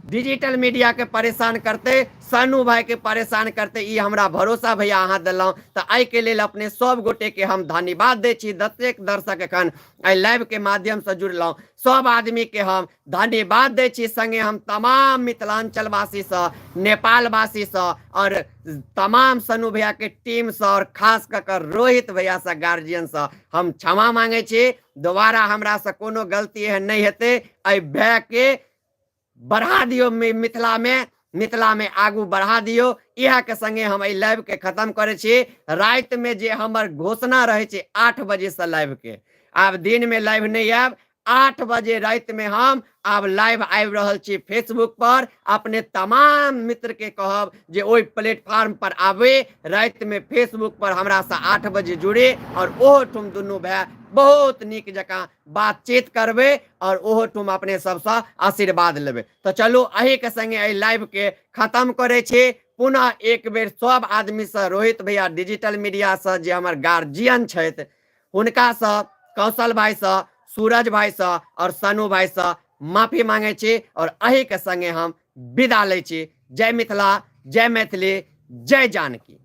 डिजिटल मीडिया के परेशान करते, सन्नू भाई के परेशान करते, ई हमरा भरोसा भैया अहाँ दिलौं। तो आई के लेल अपने सब गोटे के हम धन्यवाद दै छी। दसेक दर्शक एखन आई लाइव के माध्यम से जुड़लौं, सब आदमी के हम धन्यवाद दै छी। संगे हम तमाम मिथिलांचल वासी से, नेपाल वासी से और तमाम सन्नू भैया के टीम से और खास कर रोहित भैया से, गार्जियन से हम क्षमा मांगे छी। दोबारा हमरा से कोनो गलती एहन नहीं हेतै। आई भय के बढ़ा दियो मिथिला में आगू बढ़ा दियो। यह के संगे हम ई लाइव के खत्म करे छी। रात में जे हमर घोषणा रहे छे 8 बजे से लाइव के, आब दिन में लाइव नहीं आब, 8 बजे रात में हम अब लाइव आबि रहल छी फेसबुक पर। अपने तमाम मित्र के कहब जे ओई प्लेटफॉर्म पर आवे, रात में फेसबुक पर हमरा से 8 बजे जुड़े और ओहो ठुम दुनू भाई बहुत नीक जकाँ बातचीत करबे और ओहो ठुम अपने सबसे आशीर्वाद लेबे। तो चलो अही के संगे एहि लाइव के खत्म करे छी। पुनः एक बेर सब आदमी से, रोहित भैया डिजिटल मीडिया से जे हमर गार्जियन छथि हुनका से, कौशल भाई से, सूरज भाई से और सन्नू भाई से माफी मांगे छी और अही के संगे हम विदा ले छी। जय मिथिला, जय मैथिली, जय जानकी।